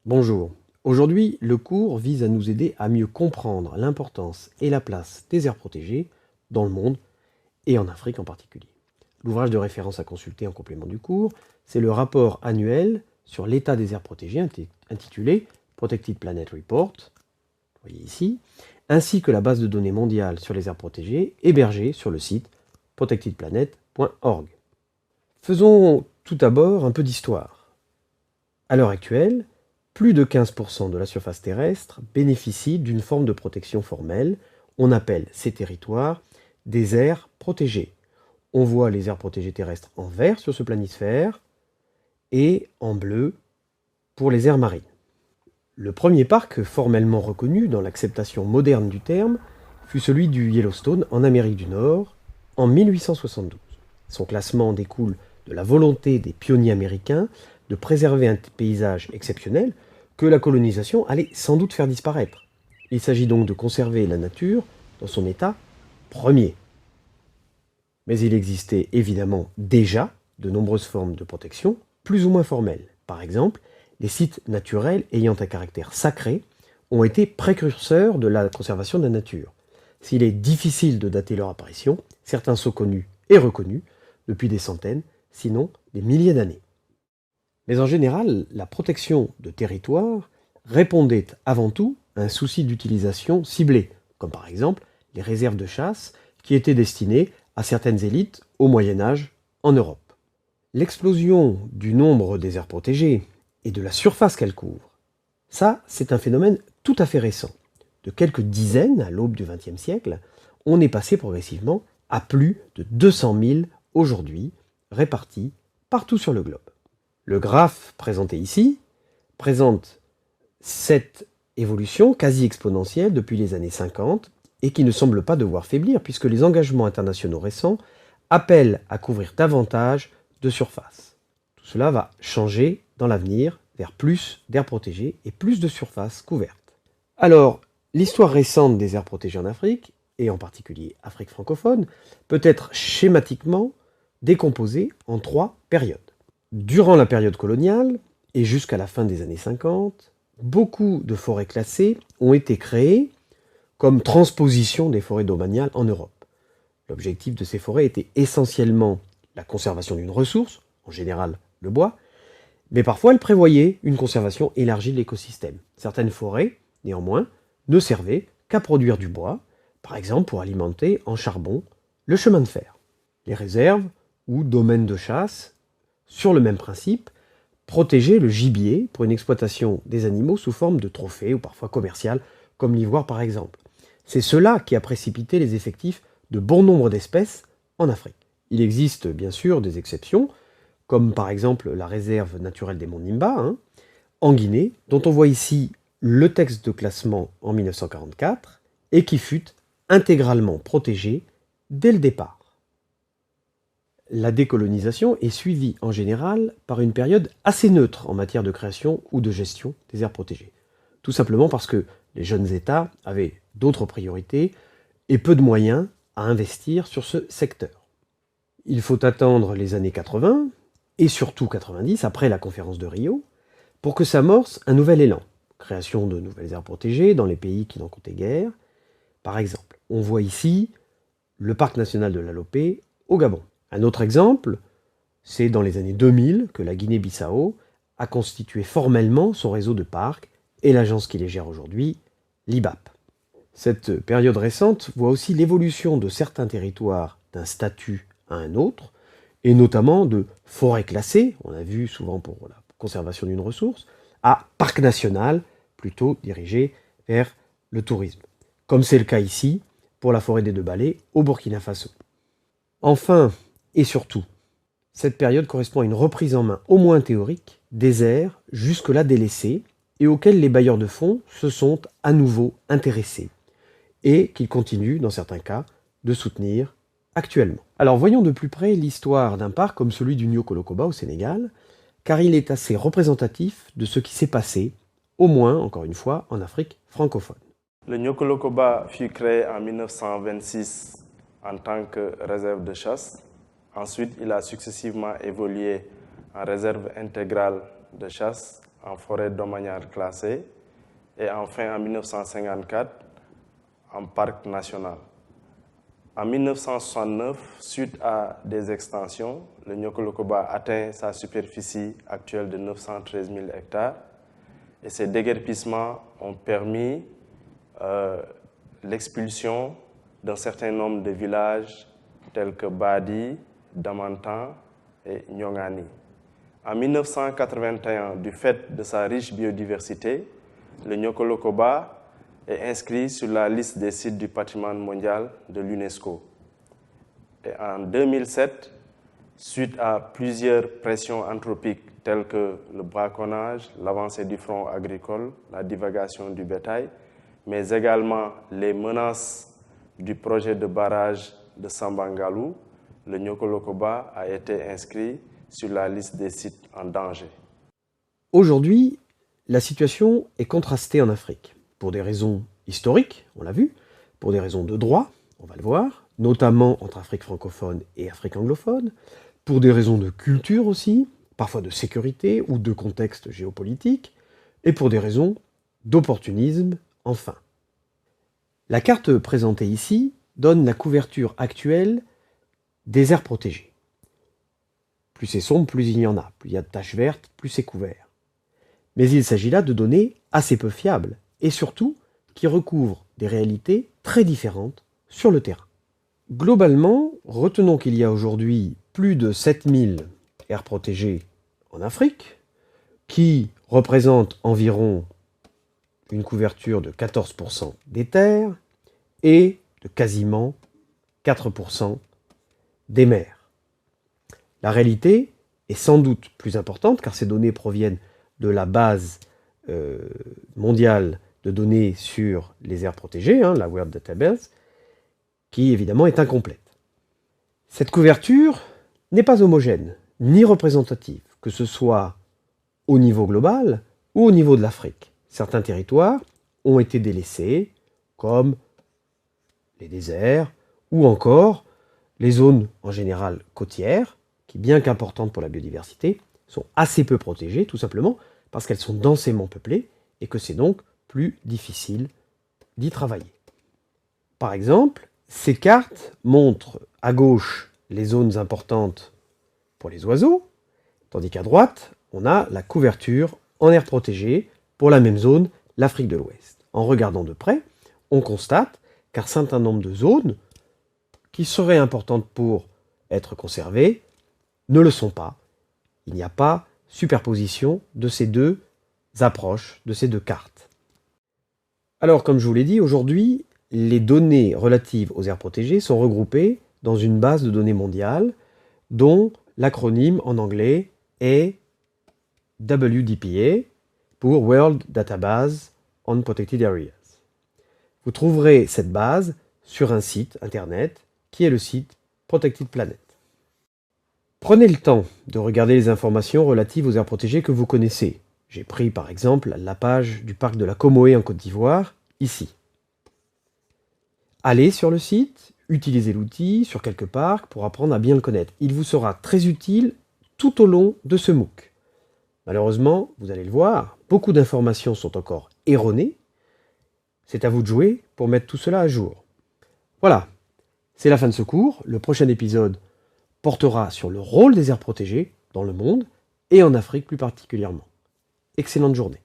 Bonjour. Aujourd'hui, le cours vise à nous aider à mieux comprendre l'importance et la place des aires protégées dans le monde et en Afrique en particulier. L'ouvrage de référence à consulter en complément du cours, c'est le rapport annuel sur l'état des aires protégées intitulé Protected Planet Report, vous voyez ici, ainsi que la base de données mondiale sur les aires protégées hébergée sur le site protectedplanet.org. Faisons tout d'abord un peu d'histoire. À l'heure actuelle, plus de 15% de la surface terrestre bénéficie d'une forme de protection formelle. On appelle ces territoires des aires protégées. On voit les aires protégées terrestres en vert sur ce planisphère et en bleu pour les aires marines. Le premier parc formellement reconnu dans l'acceptation moderne du terme fut celui du Yellowstone en Amérique du Nord en 1872. Son classement découle de la volonté des pionniers américains de préserver un paysage exceptionnel que la colonisation allait sans doute faire disparaître. Il s'agit donc de conserver la nature dans son état premier. Mais il existait évidemment déjà de nombreuses formes de protection, plus ou moins formelles. Par exemple, les sites naturels ayant un caractère sacré ont été précurseurs de la conservation de la nature. S'il est difficile de dater leur apparition, certains sont connus et reconnus depuis des centaines, sinon des milliers d'années. Mais en général, la protection de territoires répondait avant tout à un souci d'utilisation ciblée, comme par exemple les réserves de chasse qui étaient destinées à certaines élites au Moyen Âge en Europe. L'explosion du nombre des aires protégées et de la surface qu'elles couvrent, ça, c'est un phénomène tout à fait récent. De quelques dizaines à l'aube du XXe siècle, on est passé progressivement à plus de 200 000 aujourd'hui, répartis partout sur le globe. Le graphe présenté ici présente cette évolution quasi exponentielle depuis les années 50 et qui ne semble pas devoir faiblir puisque les engagements internationaux récents appellent à couvrir davantage de surface. Tout cela va changer dans l'avenir vers plus d'aires protégées et plus de surfaces couvertes. Alors, l'histoire récente des aires protégées en Afrique, et en particulier Afrique francophone, peut être schématiquement décomposée en 3 périodes. Durant la période coloniale, et jusqu'à la fin des années 50, beaucoup de forêts classées ont été créées comme transposition des forêts domaniales en Europe. L'objectif de ces forêts était essentiellement la conservation d'une ressource, en général le bois, mais parfois elles prévoyaient une conservation élargie de l'écosystème. Certaines forêts, néanmoins, ne servaient qu'à produire du bois, par exemple pour alimenter en charbon le chemin de fer. Les réserves ou domaines de chasse, sur le même principe, protégeaient le gibier pour une exploitation des animaux sous forme de trophée ou parfois commercial, comme l'ivoire par exemple. C'est cela qui a précipité les effectifs de bon nombre d'espèces en Afrique. Il existe bien sûr des exceptions, comme par exemple la réserve naturelle des monts Nimba, en Guinée, dont on voit ici le texte de classement en 1944, et qui fut intégralement protégée dès le départ. La décolonisation est suivie en général par une période assez neutre en matière de création ou de gestion des aires protégées. Tout simplement parce que les jeunes États avaient d'autres priorités et peu de moyens à investir sur ce secteur. Il faut attendre les années 80, et surtout 90, après la conférence de Rio, pour que s'amorce un nouvel élan. Création de nouvelles aires protégées dans les pays qui n'en comptaient guère. Par exemple, on voit ici le parc national de la Lopé au Gabon. Un autre exemple, c'est dans les années 2000 que la Guinée-Bissau a constitué formellement son réseau de parcs et l'agence qui les gère aujourd'hui, l'IBAP. Cette période récente voit aussi l'évolution de certains territoires d'un statut à un autre, et notamment de forêts classées, on a vu souvent pour la conservation d'une ressource, à parc national, plutôt dirigé vers le tourisme, comme c'est le cas ici pour la forêt des Deux Balais au Burkina Faso. Enfin, et surtout, cette période correspond à une reprise en main, au moins théorique, des aires jusque-là délaissées et auxquelles les bailleurs de fonds se sont à nouveau intéressés et qu'ils continuent, dans certains cas, de soutenir actuellement. Alors voyons de plus près l'histoire d'un parc comme celui du Niokolo-Koba au Sénégal, car il est assez représentatif de ce qui s'est passé, au moins, encore une fois, en Afrique francophone. Le Niokolo-Koba fut créé en 1926 en tant que réserve de chasse. Ensuite, il a successivement évolué en réserve intégrale de chasse en forêt domaniale classée et enfin en 1954 en parc national. En 1969, suite à des extensions, le Niokolo-Koba atteint sa superficie actuelle de 913 000 hectares et ces déguerpissements ont permis l'expulsion d'un certain nombre de villages tels que Badi, Damantan et Nyongani. En 1981, du fait de sa riche biodiversité, le Niokolo-Koba est inscrit sur la liste des sites du patrimoine mondial de l'UNESCO. Et en 2007, suite à plusieurs pressions anthropiques telles que le braconnage, l'avancée du front agricole, la divagation du bétail, mais également les menaces du projet de barrage de Sambangalou, le Niokolo-Koba a été inscrit sur la liste des sites en danger. Aujourd'hui, la situation est contrastée en Afrique, pour des raisons historiques, on l'a vu, pour des raisons de droit, on va le voir, notamment entre Afrique francophone et Afrique anglophone, pour des raisons de culture aussi, parfois de sécurité ou de contexte géopolitique, et pour des raisons d'opportunisme, enfin. La carte présentée ici donne la couverture actuelle des aires protégées. Plus c'est sombre, plus il y en a. Plus il y a de taches vertes, plus c'est couvert. Mais il s'agit là de données assez peu fiables, et surtout qui recouvrent des réalités très différentes sur le terrain. Globalement, retenons qu'il y a aujourd'hui plus de 7000 aires protégées en Afrique, qui représentent environ une couverture de 14% des terres et de quasiment 4% des mers. La réalité est sans doute plus importante car ces données proviennent de la base mondiale de données sur les aires protégées, la World Database, qui évidemment est incomplète. Cette couverture n'est pas homogène, ni représentative, que ce soit au niveau global ou au niveau de l'Afrique. Certains territoires ont été délaissés, comme les déserts, ou encore les zones en général côtières, qui, bien qu'importantes pour la biodiversité, sont assez peu protégées, tout simplement parce qu'elles sont densément peuplées et que c'est donc plus difficile d'y travailler. Par exemple, ces cartes montrent à gauche les zones importantes pour les oiseaux, tandis qu'à droite, on a la couverture en aire protégée pour la même zone, l'Afrique de l'Ouest. En regardant de près, on constate qu'un certain nombre de zones qui seraient importantes pour être conservées ne le sont pas. Il n'y a pas superposition de ces deux approches, de ces deux cartes. Alors, comme je vous l'ai dit, aujourd'hui, les données relatives aux aires protégées sont regroupées dans une base de données mondiale dont l'acronyme en anglais est WDPA pour World Database on Protected Areas. Vous trouverez cette base sur un site internet qui est le site Protected Planet. Prenez le temps de regarder les informations relatives aux aires protégées que vous connaissez. J'ai pris par exemple la page du parc de la Comoé en Côte d'Ivoire, ici. Allez sur le site, utilisez l'outil sur quelques parcs pour apprendre à bien le connaître. Il vous sera très utile tout au long de ce MOOC. Malheureusement, vous allez le voir, beaucoup d'informations sont encore erronées. C'est à vous de jouer pour mettre tout cela à jour. Voilà, c'est la fin de ce cours. Le prochain épisode portera sur le rôle des aires protégées dans le monde et en Afrique plus particulièrement. Excellente journée.